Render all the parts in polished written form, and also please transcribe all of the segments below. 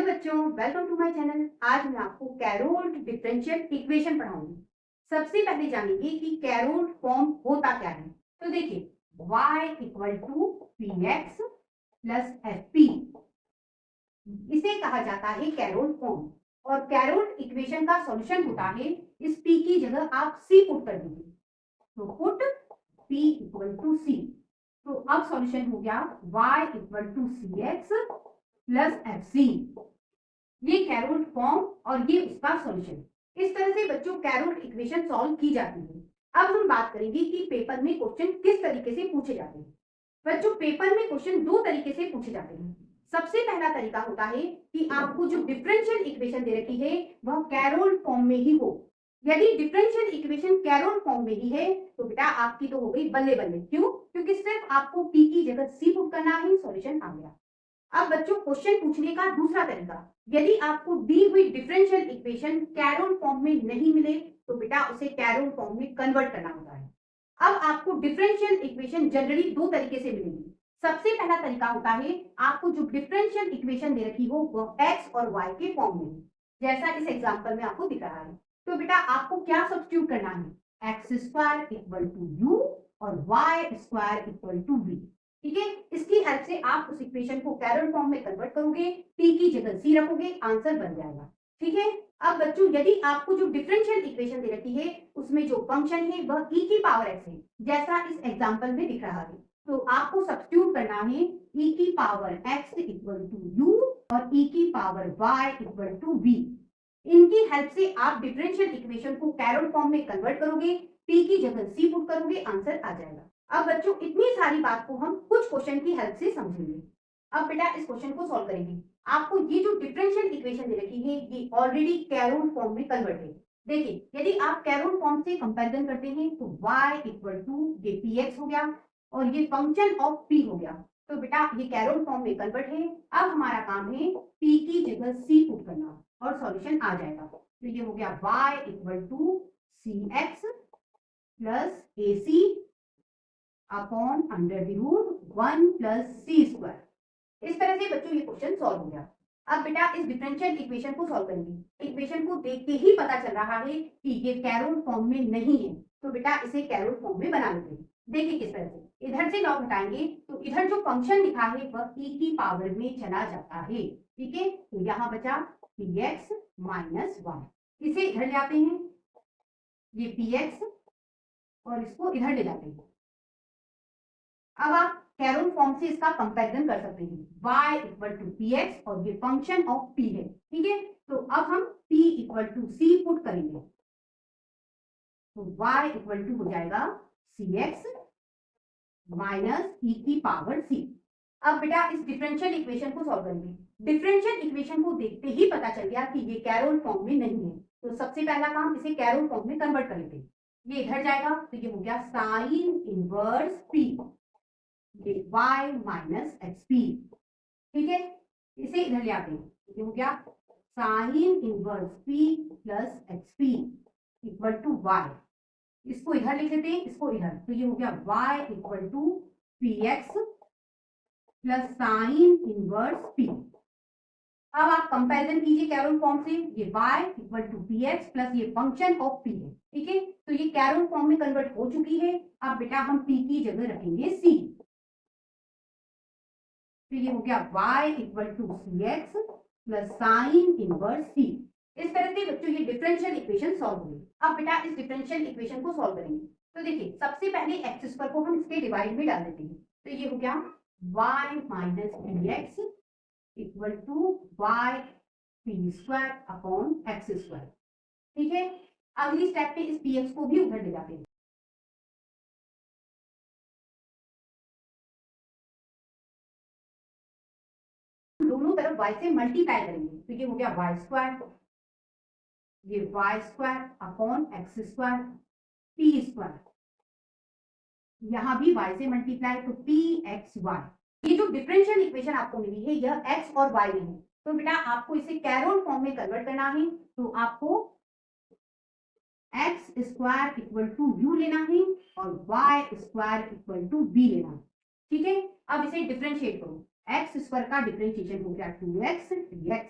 Hello बच्चों, welcome to my channel. आज मैं आपको कैरोल्ड डिफरेंशियल इक्वेशन पढ़ाऊंगी। सबसे पहले जानेंगे कि कैरोल्ड फॉर्म होता क्या है। तो देखिए, y equal to P X plus F P, इसे कहा जाता है कैरोल्ड फॉर्म। और कैरोल्ड इक्वेशन का सॉल्यूशन होता है, इस p की जगह आप c पुट कर दीजिए, तो put p equal to c। तो अब सॉल्यूशन हो गया y equal to C X plus F C. ये कैरोल्ड फॉर्म और ये उसका सॉल्यूशन। इस तरह से बच्चों कैरोल्ड इक्वेशन सॉल्व की जाती है। अब हम बात करेंगे कि पेपर में क्वेश्चन किस तरीके से पूछे जाते हैं। बच्चों पेपर में क्वेश्चन दो तरीके से पूछे जाते हैं। सबसे पहला तरीका होता है कि आपको जो डिफरेंशियल इक्वेशन दे रखी है वह कैरोल्ड फॉर्म में ही हो। यदि डिफरेंशियल इक्वेशन कैरोल्ड फॉर्म में ही है तो बेटा आपकी तो हो गई बल्ले बल्ले। क्यों? क्योंकि सिर्फ आपको पी की जगह सी पुट करना है, सॉल्यूशन आ गया। अब बच्चों क्वेश्चन पूछने का दूसरा तरीका, यदि आपको दी हुई डिफरेंशियल इक्वेशन कैरोल्ड फॉर्म में नहीं मिले तो बेटा उसे कैरोल्ड फॉर्म में कन्वर्ट करना होता है। अब आपको डिफरेंशियल इक्वेशन जनरली दो तरीके से मिलेंगी। सबसे पहला तरीका होता है, आपको जो डिफरेंशियल इक्वेशन दे रखी हो वह x और y के फॉर्म में, जैसा इस एग्जांपल में आपको दिख रहा है। तो बेटा आपको क्या सब्स्टिट्यूट करना है, x square equal to u और Y square equal to v. ठीक है, इसकी हेल्प से आप उस इक्वेशन को कैरोल्ड फॉर्म में कन्वर्ट करोगे, p की जगह c रखोगे, आंसर बन जाएगा। ठीक है, अब बच्चों यदि आपको जो डिफरेंशियल इक्वेशन दे रखी है उसमें जो फंक्शन है वह e की पावर x है, जैसा इस एग्जांपल में दिख रहा है, तो आपको सब्स्टिट्यूट करना है e की power x equal to u और e की power y equal to v। इनकी हेल्प से आप डिफरेंशियल इक्वेशन को कैरोल्ड फॉर्म में कन्वर्ट करोगे, p की जगह c पुट करोगे, आंसर आ जाएगा। अब बच्चों इतनी सारी बात को हम कुछ क्वेश्चन की हेल्प से समझेंगे। अब बेटा इस क्वेश्चन को सॉल्व करेंगे। आपको ये जो डिफरेंशियल इक्वेशन दे रखी है ये ऑलरेडी कैरोल्ड फॉर्म में कन्वर्ट है। देखिए, यदि आप कैरोल्ड फॉर्म से कंपैरिजन करते हैं तो y इक्वल टू ये पी एक्स हो गया और ये फंक्शन ऑफ p हो गया। तो बेटा ये कैरोल्ड फॉर्म में कन्वर्ट है। अब हमारा काम है p की जगह c पुट करना और सॉल्यूशन आ जाएगा। तो ये हो गया y equal to C X plus A C upon under the root 1 plus C square. इस तरह से बच्चों ये क्वेश्चन सॉल्व हो गया। अब बेटा इस डिफरेंशियल इक्वेशन को सॉल्व करेंगे। इक्वेशन को देख के ही पता चल रहा है कि ये कैरोल्ड फॉर्म में नहीं है, तो बेटा इसे कैरोल्ड फॉर्म में बना लेते हैं। देखिए किस तरह से, इधर से लॉग हटाएंगे तो इधर जो फंक्शन लिखा है वह e की पावर में चला जाता है। ठीक है, तो यहाँ बचा px माइनस y। इसे इधर ले आते हैं, ये px और इसको इधर ले जाते हैं। अब आप कैरोल्ड फॉर्म से इसका कंपैरिजन कर सकते हैं, y equal to P X और ये फंक्शन ऑफ p है। ठीक है, तो अब हम p equal to c put करेंगे, तो y इक्वल टू हो जाएगा सी एक्स माइनस e की पावर c। अब बेटा इस डिफरेंशियल इक्वेशन को सॉल्व करेंगे। डिफरेंशियल इक्वेशन को देखते ही पता चल गया कि ये कैरोल्ड फॉर्म में नहीं है, तो सबसे पहला काम इसे कैरोल्ड फॉर्म में कन्वर्ट कर लेते हैं। ये इधर जाएगा तो ये हो गया साइन इनवर्स p, ये y माइनस एक्स पी। ठीक है, इसे इधर ले आते हैं, ये हो गया sine inverse p plus X P equal to y। इसको इधर लिख लेते हैं, इसको इधर, तो ये हो गया y equal to P X plus sine inverse p। अब आप कंपैरिजन कीजिए कैरोल्ड फॉर्म से, ये y equal to P X plus ये फंक्शन ऑफ p है। ठीक है, तो ये कैरोल्ड फॉर्म में कन्वर्ट हो चुकी है। अब बेटा हम p की जगह रखेंगे c, तो ये हो गया y equal to C X plus sine inverse c। इस तरह से बच्चों ये डिफरेंशियल इक्वेशन सॉल्व हुई। अब बेटा इस डिफरेंशियल इक्वेशन को सॉल्व करेंगे। तो देखिए सबसे पहले एक्स स्क्वायर को हम इसके डिवाइड में डाल देते हैं, तो ये हो गया y minus P X equal to Y P square upon X square. ठीक है, अगली स्टेप पे इस पी एक्स को भी उधर ले जाते हैं, दोनों तरफ y से मल्टीप्लाई करेंगे, तो ये हो गया वाई स्क्वायर, ये Y square upon X square P square, यहां भी y से मल्टीप्लाई, तो पी एक्स वाई। ये जो डिफरेंशियल इक्वेशन आपको मिली है यह x और y में है, तो बेटा आपको इसे कैरोल्ड फॉर्म में कन्वर्ट करना है, तो आपको X square equal to U लेना है और Y square equal to B लेना है। ठीक है, अब इसे डिफरेंशिएट करो, एक्स स्क्वायर का डिफरेंशिएशन हो गया 2x dx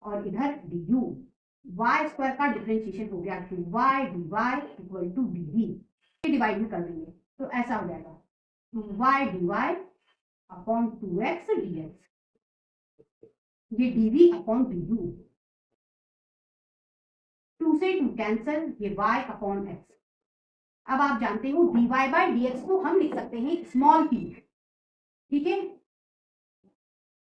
और इधर du, वाई स्क्वायर का डिफरेंशिएशन हो गया 2y dy equal to dv, divide में कर देंगे तो ऐसा हो जाएगा 2y dy upon 2x dx, ये dv अपॉन du, 2 से 2 कैंसल, ये y अपॉन x। अब आप जानते हो dy बाय dx को हम लिख सकते हैं स्मॉल p, ठीक है,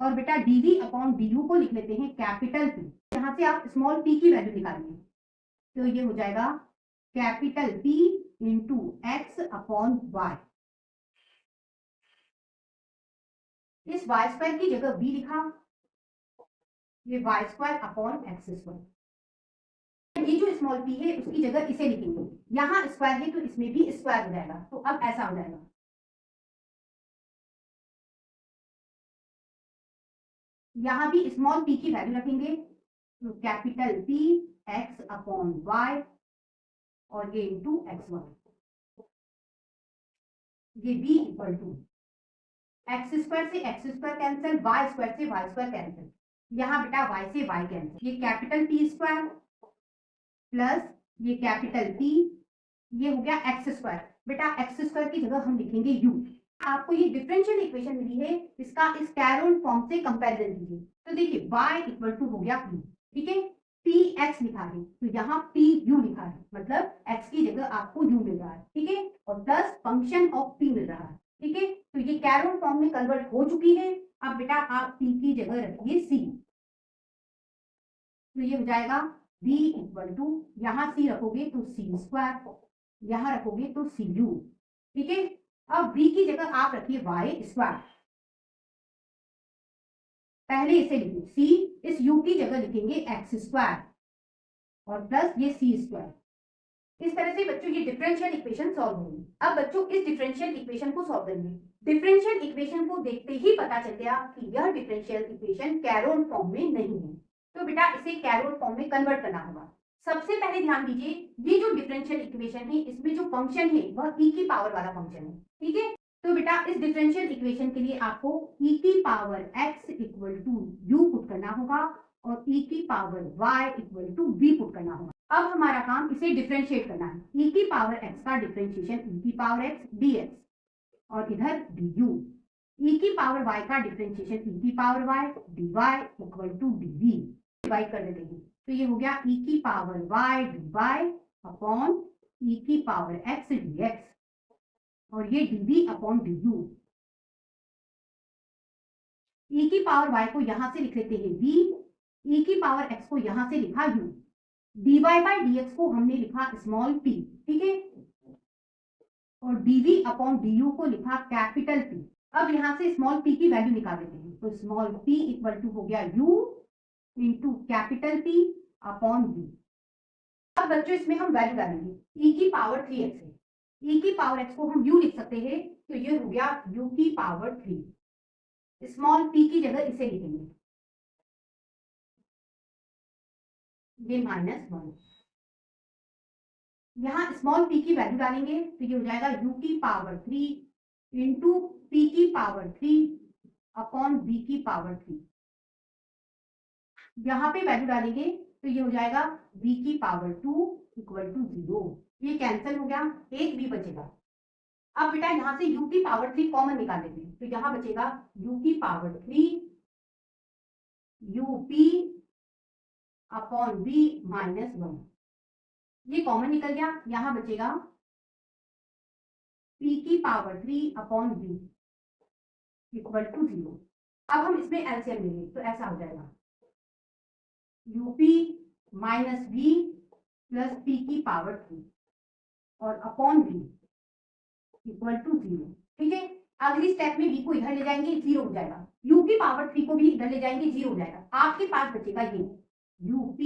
और बेटा dv अपॉन du को लिख लेते हैं कैपिटल P। यहाँ से आप स्मॉल p की वैल्यू निकालेंगे तो ये हो जाएगा capital P into X upon Y. इस y स्क्वायर की जगह v लिखा, ये y square upon X square. ये जो स्मॉल p है उसकी जगह इसे लिखेंगे, यहाँ स्क्वायर है तो इसमें भी स्क्वायर हो जाएगा, तो अब ऐसा हो जाएगा यहाँ भी स्मॉल p की वैल्यू रखेंगे तो capital P x upon y और ये इंटू एक्स वाई, ये b equal to x square से x square cancel, y square से वाई स्क्वायर कैंसिल, यहाँ बेटा y से y कैंसिल, ये कैपिटल P स्क्वायर प्लस ये कैपिटल P, ये हो गया एक्स स्क्वायर। बेटा एक्स स्क्वायर की जगह हम लिखेंगे u। आपको ये डिफरेंशियल इक्वेशन मिली है, इसका इस कैरोल फॉर्म से कंपैरिजन कीजिए तो देखिए y इक्वल टू हो गया p, ठीक है, px लिखा है तो यहाँ pu लिखा है, मतलब x की जगह आपको u मिल रहा है, ठीक है, और प्लस फंक्शन ऑफ p मिल रहा है, ठीक है, तो ये कैरोल फॉर्म में कन्वर्ट हो चुकी है। अब बेटा आप p की जगह रखिए c, तो ये हो जाएगा b इक्वल टू, यहाँ c रखोगे तो c स्क्वायर, यहाँ रखोगे तो cu, ठीक है। अब b की जगह आप रखिए y स्क्वायर, पहले इसे लिखिए c, इस u की जगह लिखेंगे x स्क्वायर और प्लस ये c स्क्वायर। इस तरह से बच्चों ये डिफरेंशियल इक्वेशन सॉल्व होगी। अब बच्चों इस डिफरेंशियल इक्वेशन को सॉल्व करेंगे। डिफरेंशियल इक्वेशन को देखते ही पता चल गया कि यह डिफरेंशियल इक्वेशन कैरोल फॉर्म में नहीं है, तो बेटा इसे कैरोल फॉर्म में कन्वर्ट करना होगा। सबसे पहले ध्यान दीजिए, ये जो डिफरेंशियल इक्वेशन है इसमें जो फंक्शन है वह e की पावर वाला फंक्शन है, ठीक है। तो बेटा इस डिफरेंशियल इक्वेशन के लिए आपको e की power x equal to u put करना होगा और e की power y equal to v put करना होगा। अब हमारा काम इसे डिफरेंशिएट करना है। e की पावर x का डिफरेंशिएशन e की पावर x dx और इधर du, e की पावर y का डिफरेंशिएशन e की power y dy equal to dv, divide कर देते हैं तो ये हो गया e की power y dy upon e की पावर x dx और ये dv अपॉन du। e की पावर y को यहां से लिख लेते हैं v, e की पावर x को यहां से लिखा u, dy बाय dx को हमने लिखा स्मॉल p, ठीक है, और dv अपॉन du को लिखा कैपिटल P। अब यहां से स्मॉल p की वैल्यू निकाल देते हैं तो स्मॉल p इक्वल टू हो गया u into capital P upon v। अब बच्चों इसमें हम वैल्यू डालेंगे, e की पावर 3x है, e की पावर x को हम u लिख सकते हैं तो ये हो गया u की पावर 3, स्मॉल p की जगह इसे लिखेंगे, ये -1। यहाँ स्मॉल p की वैल्यू डालेंगे तो ये हो जाएगा u की पावर 3 इंटू p की पावर 3 अपॉन v की पावर 3। यहाँ पे वैल्यू डालेंगे तो ये हो जाएगा v की पावर 2 इक्वल टू 0, ये कैंसिल हो गया, एक v बचेगा। अब बेटा यहाँ से u की पावर 3 कॉमन निकाल लेते हैं तो यहाँ बचेगा u की पावर 3 up अपॉन v -1, ये कॉमन निकल गया, यहाँ बचेगा p की power 3 upon v equal to 0। अब हम इसमें एलसीएम लेंगे तो ऐसा हो जाएगा up minus v plus p की पावर 3 और अपॉन v इक्वल टू 0, ठीक है। अगली स्टेप में v को इधर ले जाएंगे 0 हो जाएगा, u की पावर 3 को भी इधर ले जाएंगे 0 हो जाएगा, आपके पास बचेगा ये up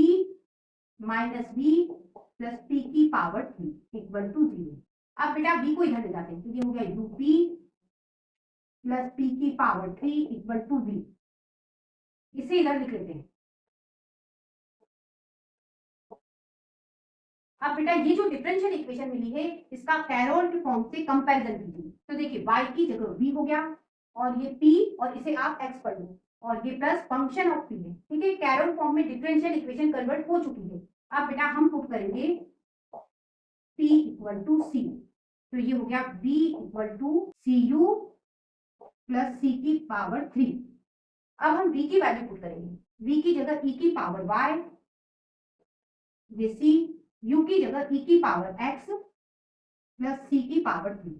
minus v plus p की पावर 3 इक्वल टू 0। अब बेटा v को इधर ले जाते हैं तो ये हो गया up प्लस p की पावर 3 इक्वल टू v, इसे इधर लिख लेते हैं। अब बेटा ये जो डिफरेंशियल इक्वेशन मिली है इसका कैरोल के फॉर्म से कंपैरिजन कीजिए तो देखिए y की जगह v हो गया और ये p और इसे आप x पढ़ लो, और ये प्लस फंक्शन ऑफ पी है, ठीक है। कैरोट फॉर्म में डिफरेंशियल इक्वेशन कन्वर्ट हो चुकी है। अब बेटा हम पुट करेंगे P इक्वल टू सी, तो ये हो गया B equal to c u plus c की पावर 3। अब हम V की वैल्यू पुट करेंगे, V की जगह E की पावर y, ये C, U की जगह E की पावर x प्लस C की पावर 3।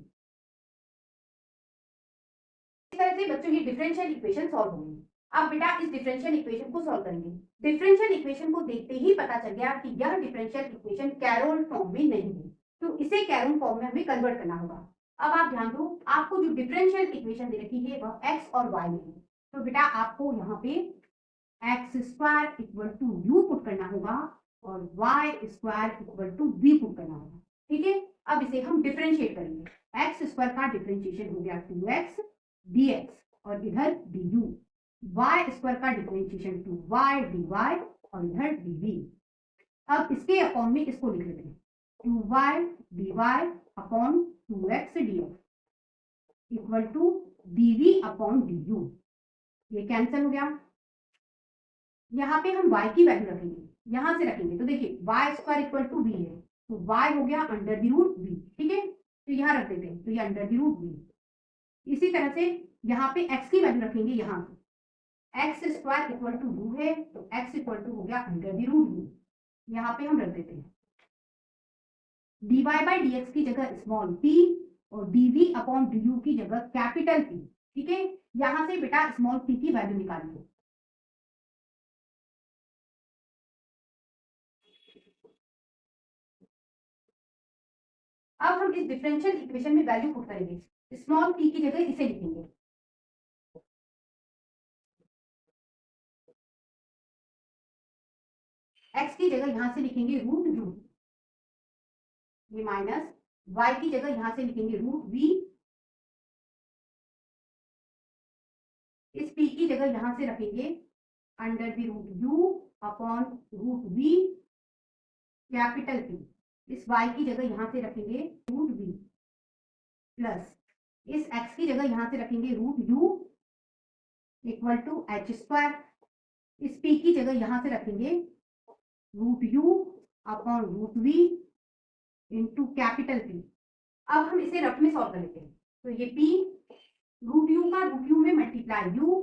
इस तरह से बच्चों ये डिफरेंशियल इक्वेशन सॉल्व होंगी। अब बेटा इस डिफरेंशियल इक्वेशन को सॉल्व करेंगे। डिफरेंशियल इक्वेशन को देखते ही पता चल गया कि यह डिफरेंशियल इक्वेशन कैरोल फॉर्म में नहीं है, तो इसे कैरोल फॉर्म में हमें कन्वर्ट करना होगा। अब आप ध्यान दो, आपको जो डिफरेंशियल इक्वेशन दे रखी है वह x और y में है, तो बेटा आपको यहाँ पे x square equal to u put करना होगा और y square equal to v put करना होगा, ठीक है। अब इसे हम डिफरेंशिएट करेंगे। x स्क्वायर का डिफरेंशिएशन हो गया 2x dx और इधर du, y स्क्वायर का डिफरेंशिएशन 2y dy और इधर dv। अब इसके अपॉन में इसको लिख लेते हैं 2y dy upon 2x dx equal to dv upon du। ये कैंसिल हो गया। यहाँ पे हम y की वैल्यू रखेंगे, यहां से रखेंगे तो देखिए y square equal to v है, तो y हो गया अंडर द रूट v, ठीक है। तो यहाँ रख देते हैं, तो ये अंडर द रूट v। इसी तरह से यहाँ पे x की वैल्यू रखेंगे, यहाँ x स्क्वायर इक्वल टू 2 है, तो x इक्वल टू हो गया अंडर द रूट v, यहाँ पे हम रख देते हैं। dy बाई dx की जगह स्मॉल p और dv अपॉन du की जगह कैपिटल P, ठीक है। यहाँ से बेटा स्मॉल p की वैल्यू निकालिए। अब हम इस डिफरेंशियल इक्वेशन में वैल्यू पुट करेंगे। स्मॉल p की जगह इसे लिखेंगे, x की जगह यहां से लिखेंगे रूट u, ये माइनस y की जगह यहां से लिखेंगे रूट v, इस p की जगह यहां से रखेंगे under the root u upon root v capital P। इस y की जगह यहां से रखेंगे रूट v प्लस इस x की जगह यहां से रखेंगे root u equal to h square. इस p की जगह यहां से रखेंगे root u upon root v into capital P। अब हम इसे रफ में सॉल्व कर लेते हैं, तो ये p रूट u का रूट u में multiply u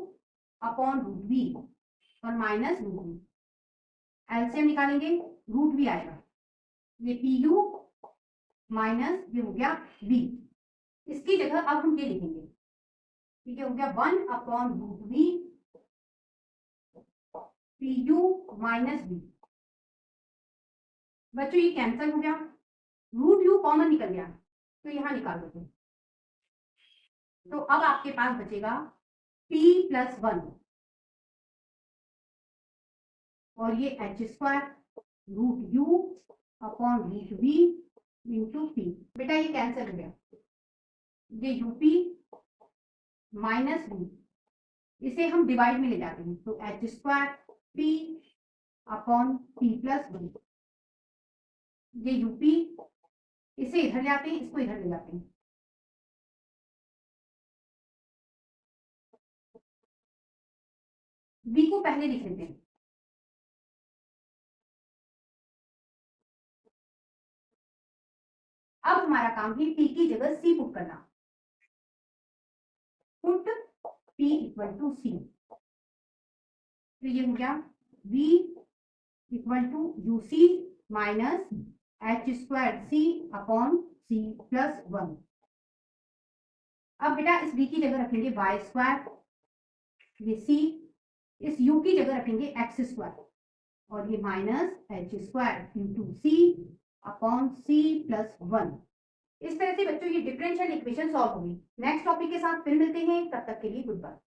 upon root v और माइनस रूट v, एलसीएम निकालेंगे रूट v आएगा, ये पी यू माइनस ये हो गया v। इसकी जगह अब हम ये लिखेंगे, ठीक है, हो गया 1 upon root v P U minus v। बच्चों ये कैंसिल हो गया, रूट u कॉमन निकल गया, तो यहां निकाल देते हैं। तो अब आपके पास बचेगा p प्लस 1 और ये h square root u upon root v into p। बेटा ये कैंसिल हो गया, ये यूपी माइनस v, इसे हम डिवाइड में ले जाते हैं, तो h square p upon p plus 1, ये यूपी, इसे इधर ले आते हैं, इसको इधर ले जाते हैं, v को पहले लिख लेते हैं। अब हमारा काम है p की जगह c पुट करना, put p equal to c, तो ये हो गया v equal to U C minus h square c upon c plus 1। अब बेटा इस v की जगह रखेंगे y स्क्वायर, ये c, इस u की जगह रखेंगे x स्क्वायर और ये minus h square into c upon c plus 1। इस तरह से बच्चों ये डिफरेंशियल इक्वेशन सॉल्व होगी। नेक्स्ट टॉपिक के साथ फिर मिलते हैं, तब तक के लिए गुड बाय।